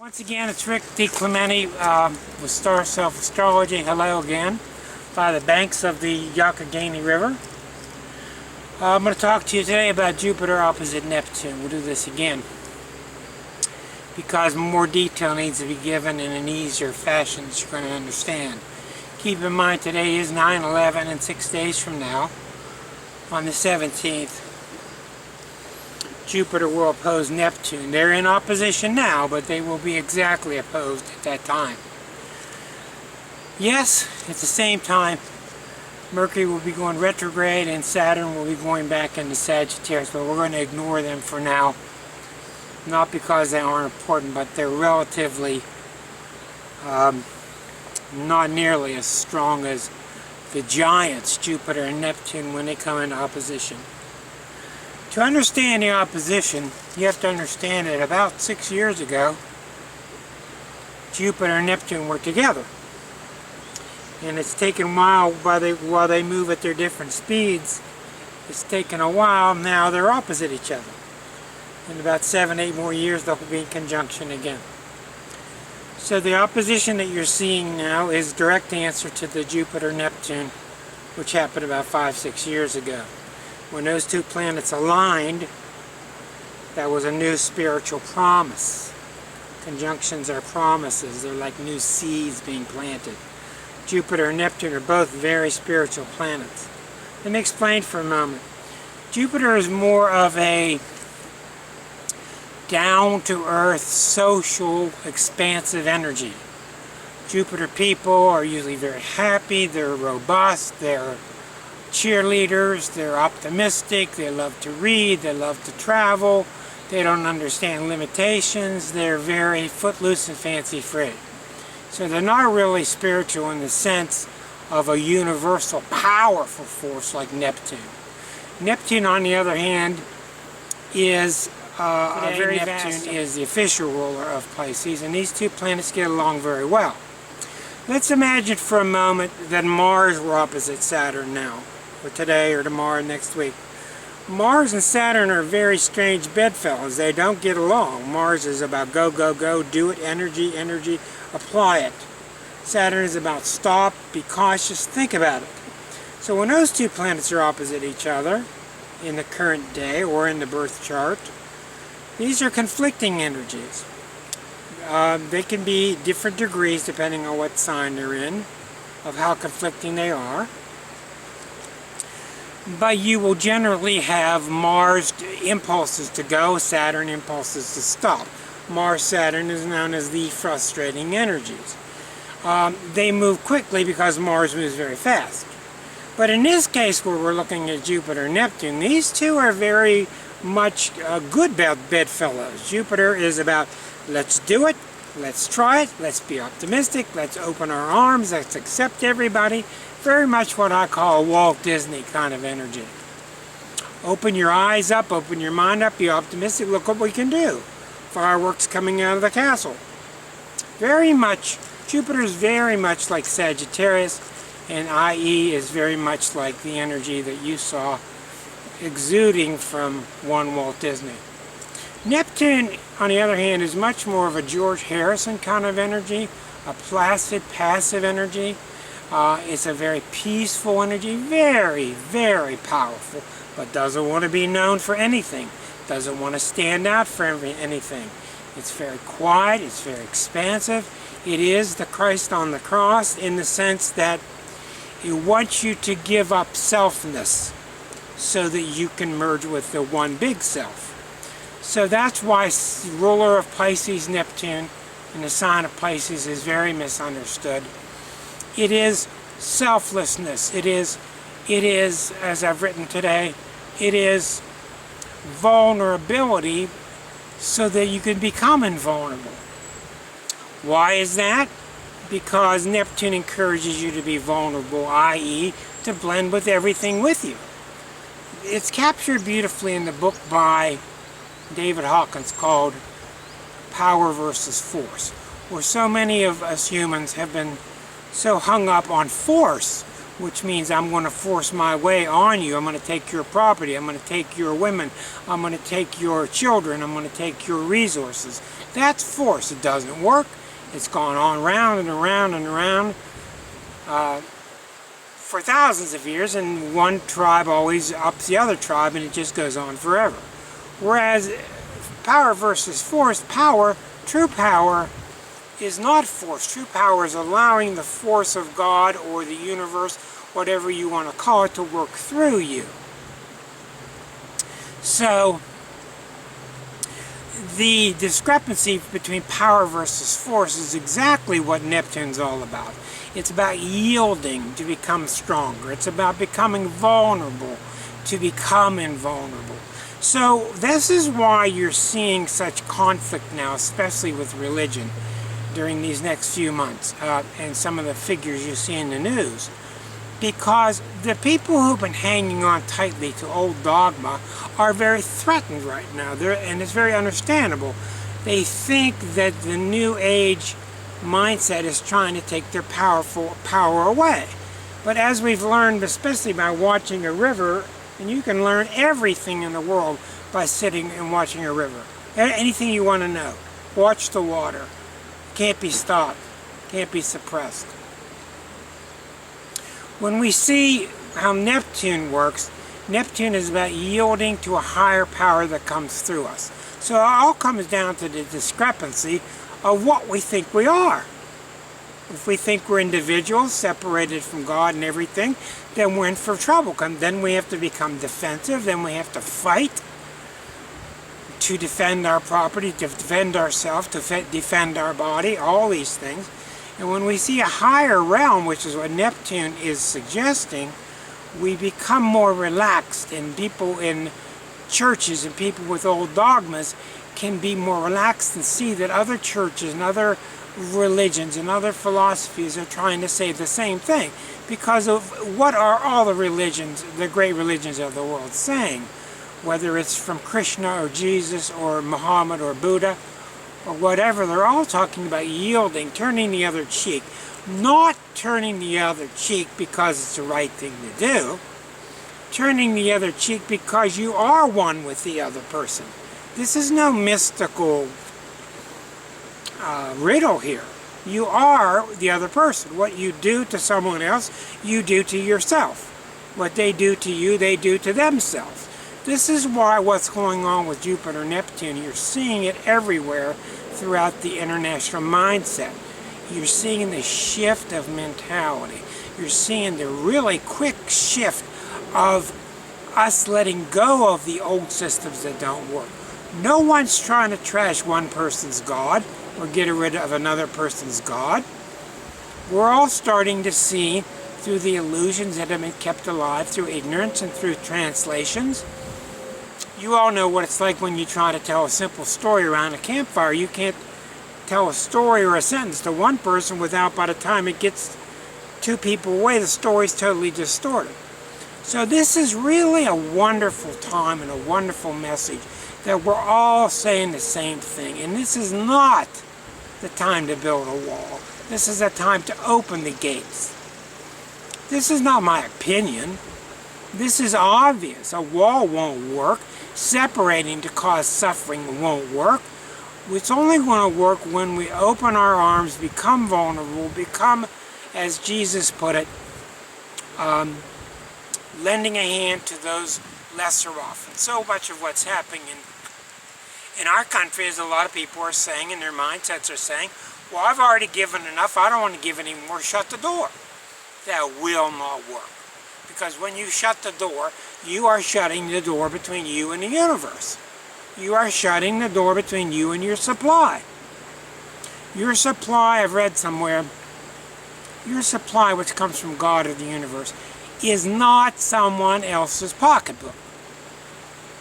Once again, it's Rick DiClemente with Star Self Astrology. Hello again, by the banks of the Youghiogheny River. I'm going to talk to you today about Jupiter opposite Neptune. We'll do this again because more detail needs to be given in an easier fashion that you're going to understand. Keep in mind today is 9/11, and 6 days from now, on the 17th, Jupiter will oppose Neptune. They're in opposition now, but they will be exactly opposed at that time. Yes, at the same time, Mercury will be going retrograde and Saturn will be going back into Sagittarius, but we're going to ignore them for now. Not because they aren't important, but they're relatively not nearly as strong as the giants, Jupiter and Neptune, when they come into opposition. To understand the opposition, you have to understand that about 6 years ago, Jupiter and Neptune were together. And it's taken a while while they move at their different speeds. It's taken a while. Now they're opposite each other. In about 7, 8 more years, they'll be in conjunction again. So the opposition that you're seeing now is direct answer to the Jupiter-Neptune, which happened about 5, 6 years ago. When those two planets aligned, that was a new spiritual promise. Conjunctions are promises. They're like new seeds being planted. Jupiter and Neptune are both very spiritual planets. Let me explain for a moment. Jupiter is more of a down-to-earth, social, expansive energy. Jupiter people are usually very happy, they're robust, they're cheerleaders, they're optimistic, they love to read, they love to travel, they don't understand limitations, they're very footloose and fancy-free. So they're not really spiritual in the sense of a universal, powerful force like Neptune. Neptune, on the other hand, is Neptune is the official ruler of Pisces, and these two planets get along very well. Let's imagine for a moment that Mars were opposite Saturn now, or today, or tomorrow, next week. Mars and Saturn are very strange bedfellows. They don't get along. Mars is about go, go, go, do it, energy, energy, apply it. Saturn is about stop, be cautious, think about it. So when those two planets are opposite each other, in the current day, or in the birth chart, these are conflicting energies. They can be different degrees depending on what sign they're in, of how conflicting they are. But you will generally have Mars impulses to go, Saturn impulses to stop. Mars-Saturn is known as the frustrating energies. They move quickly because Mars moves very fast. But in this case where we're looking at Jupiter and Neptune, these two are very much good bedfellows. Jupiter is about, let's do it, let's try it, let's be optimistic, let's open our arms, let's accept everybody. Very much what I call a Walt Disney kind of energy. Open your eyes up, open your mind up, be optimistic, look what we can do. Fireworks coming out of the castle. Very much, Jupiter is very much like Sagittarius, and IE is very much like the energy that you saw exuding from one Walt Disney. Neptune, on the other hand, is much more of a George Harrison kind of energy, a placid, passive energy. It's a very peaceful energy, very, very powerful, but doesn't want to be known for anything, doesn't want to stand out for anything. It's very quiet, it's very expansive. It is the Christ on the cross in the sense that it wants you to give up selfness so that you can merge with the one big self. So that's why ruler of Pisces, Neptune, in the sign of Pisces is very misunderstood. It is selflessness. It is, as I've written today, it is vulnerability so that you can become invulnerable. Why is that? Because Neptune encourages you to be vulnerable, i.e., to blend with everything with you. It's captured beautifully in the book by David Hawkins called Power versus Force, where so many of us humans have been so hung up on force, which means I'm going to force my way on you. I'm going to take your property. I'm going to take your women. I'm going to take your children. I'm going to take your resources. That's force. It doesn't work. It's gone on round and around and around for thousands of years, and one tribe always ups the other tribe, and it just goes on forever. Whereas power versus force, true power is not force. True power is allowing the force of God or the universe, whatever you want to call it, to work through you. So the discrepancy between power versus force is exactly what Neptune's all about. It's about yielding to become stronger. It's about becoming vulnerable to become invulnerable. So this is why you're seeing such conflict now, especially with religion, during these next few months, and some of the figures you see in the news. Because the people who've been hanging on tightly to old dogma are very threatened right now, and it's very understandable. They think that the New Age mindset is trying to take their power away. But as we've learned, especially by watching a river, and you can learn everything in the world by sitting and watching a river. Anything you want to know. Watch the water. Can't be stopped. Can't be suppressed. When we see how Neptune works, Neptune is about yielding to a higher power that comes through us. So it all comes down to the discrepancy of what we think we are. If we think we're individuals, separated from God and everything, then we're in for trouble. Then we have to become defensive, then we have to fight to defend our property, to defend ourselves, to defend our body, all these things. And when we see a higher realm, which is what Neptune is suggesting, we become more relaxed, and people in churches and people with old dogmas can be more relaxed and see that other churches and other religions and other philosophies are trying to say the same thing. Because of what are all the religions, the great religions of the world, saying? Whether it's from Krishna or Jesus or Muhammad or Buddha or whatever, they're all talking about yielding, turning the other cheek. Not turning the other cheek because it's the right thing to do. Turning the other cheek because you are one with the other person. This is no mystical riddle here. You are the other person. What you do to someone else, you do to yourself. What they do to you, they do to themselves. This is why what's going on with Jupiter and Neptune, you're seeing it everywhere throughout the international mindset. You're seeing the shift of mentality. You're seeing the really quick shift of us letting go of the old systems that don't work. No one's trying to trash one person's God or get rid of another person's God. We're all starting to see through the illusions that have been kept alive through ignorance and through translations. You all know what it's like when you try to tell a simple story around a campfire. You can't tell a story or a sentence to one person without, by the time it gets two people away, the story's totally distorted. So this is really a wonderful time and a wonderful message that we're all saying the same thing. And this is not the time to build a wall. This is a time to open the gates. This is not my opinion. This is obvious. A wall won't work. Separating to cause suffering won't work. It's only going to work when we open our arms, become vulnerable, become, as Jesus put it, lending a hand to those lesser off. And so much of what's happening in our country is a lot of people are saying, in their mindsets are saying, well, I've already given enough, I don't want to give any more, shut the door. That will not work. Because when you shut the door, you are shutting the door between you and the universe. You are shutting the door between you and your supply. Your supply, I've read somewhere, your supply, which comes from God or the universe, is not someone else's pocketbook.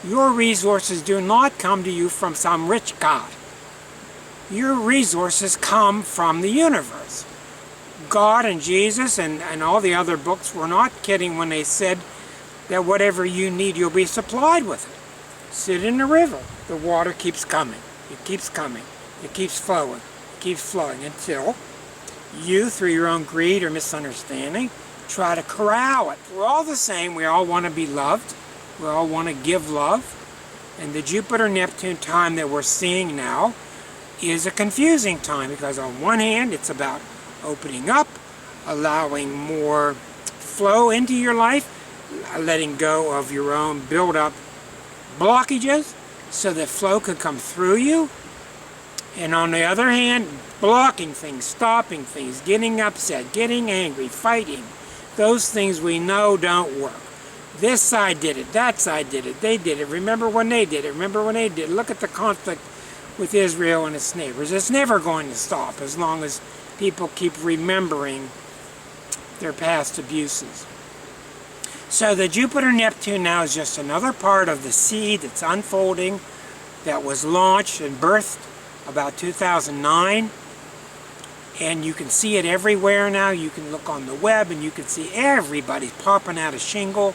Your resources do not come to you from some rich God. Your resources come from the universe. God and Jesus and all the other books were not kidding when they said that whatever you need, you'll be supplied with it. Sit in the river. The water keeps coming. It keeps coming. It keeps flowing. It keeps flowing until you, through your own greed or misunderstanding, try to corral it. We're all the same. We all want to be loved. We all want to give love. And the Jupiter-Neptune time that we're seeing now is a confusing time, because on one hand it's about opening up, allowing more flow into your life, letting go of your own build-up blockages so that flow could come through you. And on the other hand, blocking things, stopping things, getting upset, getting angry, fighting. Those things we know don't work. This side did it, that side did it, they did it. Remember when they did it, remember when they did it. Look at the conflict with Israel and its neighbors. It's never going to stop as long as people keep remembering their past abuses. So the Jupiter-Neptune now is just another part of the seed that's unfolding, that was launched and birthed about 2009. And you can see it everywhere now. You can look on the web and you can see everybody's popping out a shingle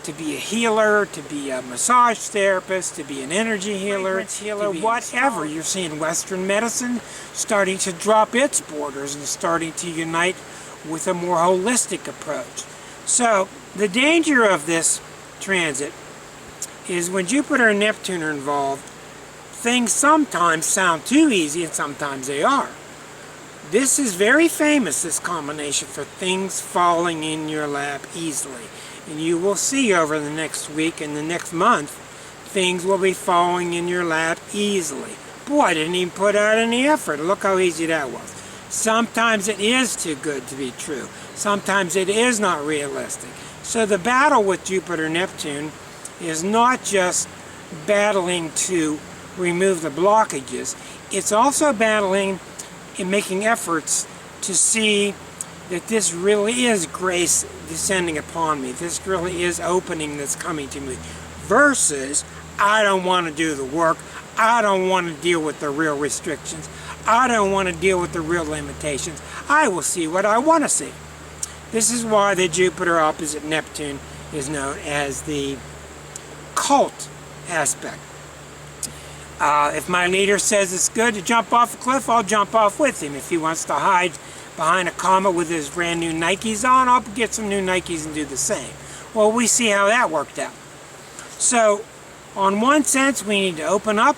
to be a healer, to be a massage therapist, to be an energy healer, whatever. You're seeing Western medicine starting to drop its borders and starting to unite with a more holistic approach. So the danger of this transit is when Jupiter and Neptune are involved, things sometimes sound too easy and sometimes they are. This is very famous, this combination, for things falling in your lap easily. And you will see over the next week and the next month, things will be falling in your lap easily. Boy, I didn't even put out any effort. Look how easy that was. Sometimes it is too good to be true. Sometimes it is not realistic. So the battle with Jupiter-Neptune is not just battling to remove the blockages. It's also battling and making efforts to see that this really is grace descending upon me. This really is opening that's coming to me. Versus, I don't want to do the work. I don't want to deal with the real restrictions. I don't want to deal with the real limitations. I will see what I want to see. This is why the Jupiter opposite Neptune is known as the cult aspect. If my leader says it's good to jump off a cliff, I'll jump off with him. If he wants to hide behind a comma with his brand new Nikes on, I'll get some new Nikes and do the same. Well, we see how that worked out. So, on one sense, we need to open up.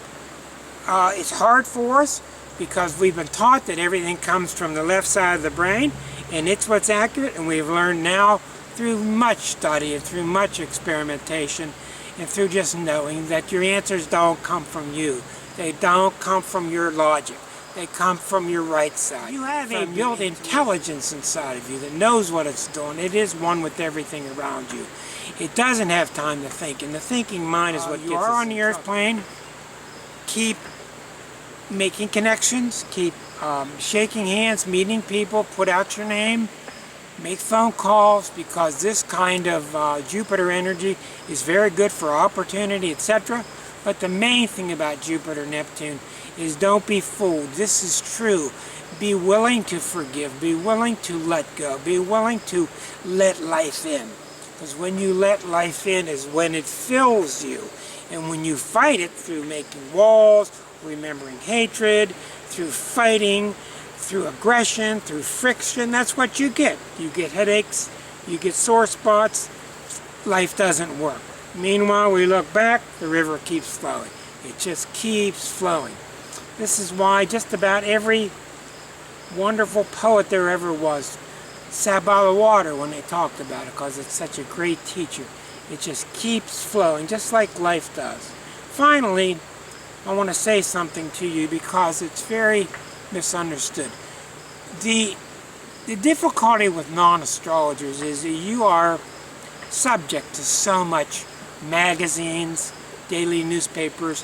It's hard for us because we've been taught that everything comes from the left side of the brain, and it's what's accurate, and we've learned now through much study and through much experimentation and through just knowing that your answers don't come from you. They don't come from your logic. They come from your right side. You have a built intelligence inside of you that knows what it's doing. It is one with everything around you. It doesn't have time to think, and the thinking mind is what you are on the earth plane. Keep making connections, keep shaking hands, meeting people, put out your name, make phone calls, because this kind of Jupiter energy is very good for opportunity, etc. But the main thing about Jupiter-Neptune is don't be fooled. This is true. Be willing to forgive. Be willing to let go. Be willing to let life in. Because when you let life in is when it fills you. And when you fight it through making walls, remembering hatred, through fighting, through aggression, through friction, that's what you get. You get headaches, you get sore spots, life doesn't work. Meanwhile, we look back, the river keeps flowing. It just keeps flowing. This is why just about every wonderful poet there ever was sat by the water when they talked about it, because it's such a great teacher. It just keeps flowing, just like life does. Finally, I want to say something to you because it's very misunderstood. The difficulty with non-astrologers is that you are subject to so much magazines, daily newspapers,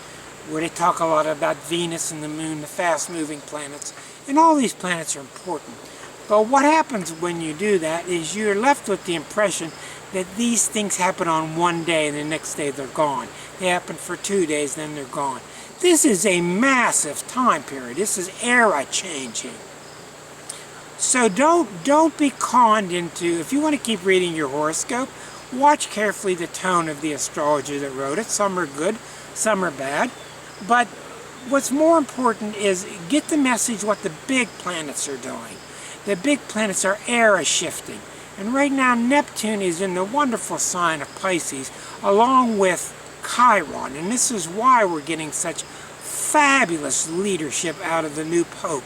where they talk a lot about Venus and the Moon, the fast-moving planets, and all these planets are important. But what happens when you do that is you're left with the impression that these things happen on one day and the next day they're gone. They happen for 2 days, then they're gone. This is a massive time period. This is era changing. So don't be conned into, if you want to keep reading your horoscope, watch carefully the tone of the astrologer that wrote it. Some are good, some are bad. But what's more important is get the message what the big planets are doing. The big planets are era shifting. And right now Neptune is in the wonderful sign of Pisces, along with Chiron. And this is why we're getting such fabulous leadership out of the new Pope,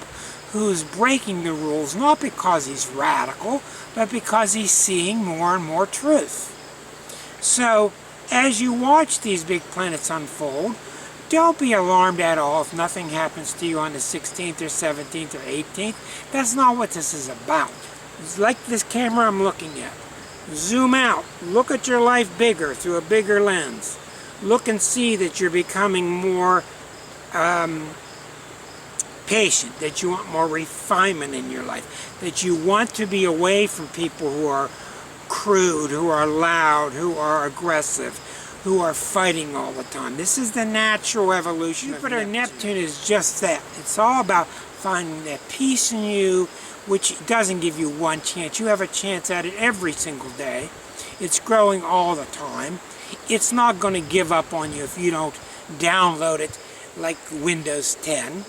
who's breaking the rules, not because he's radical, but because he's seeing more and more truth. So, as you watch these big planets unfold, don't be alarmed at all if nothing happens to you on the 16th or 17th or 18th. That's not what this is about. It's like this camera I'm looking at. Zoom out. Look at your life bigger, through a bigger lens. Look and see that you're becoming more patient, that you want more refinement in your life, that you want to be away from people who are crude, who are loud, who are aggressive, who are fighting all the time. This is the natural evolution of Neptune. Neptune is just that. It's all about finding that peace in you, which doesn't give you one chance. You have a chance at it every single day. It's growing all the time. It's not going to give up on you if you don't download it like Windows 10.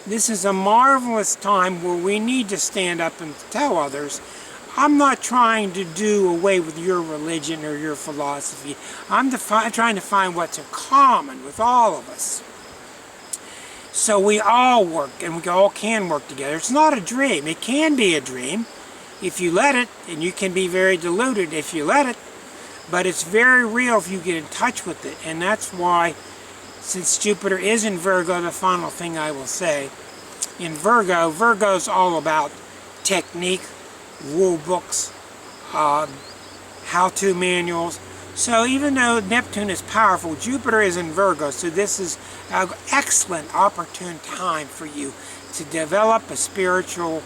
This is a marvelous time where we need to stand up and tell others, I'm not trying to do away with your religion or your philosophy. I'm trying to find what's in common with all of us. So we all work, and we all can work together. It's not a dream. It can be a dream if you let it, and you can be very deluded if you let it. But it's very real if you get in touch with it. And that's why, since Jupiter is in Virgo, the final thing I will say, in Virgo, Virgo's all about technique, rule books, how-to manuals. So even though Neptune is powerful, Jupiter is in Virgo, so this is an excellent, opportune time for you to develop a spiritual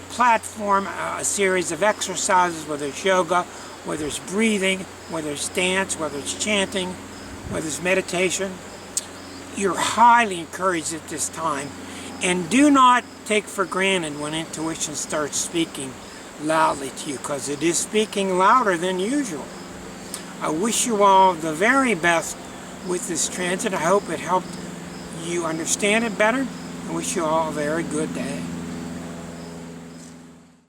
platform, a series of exercises, whether it's yoga, whether it's breathing, whether it's dance, whether it's chanting, whether it's meditation. You're highly encouraged at this time, and do not take for granted when intuition starts speaking loudly to you, because it is speaking louder than usual. I wish you all the very best with this transit. I hope it helped you understand it better. I wish you all a very good day.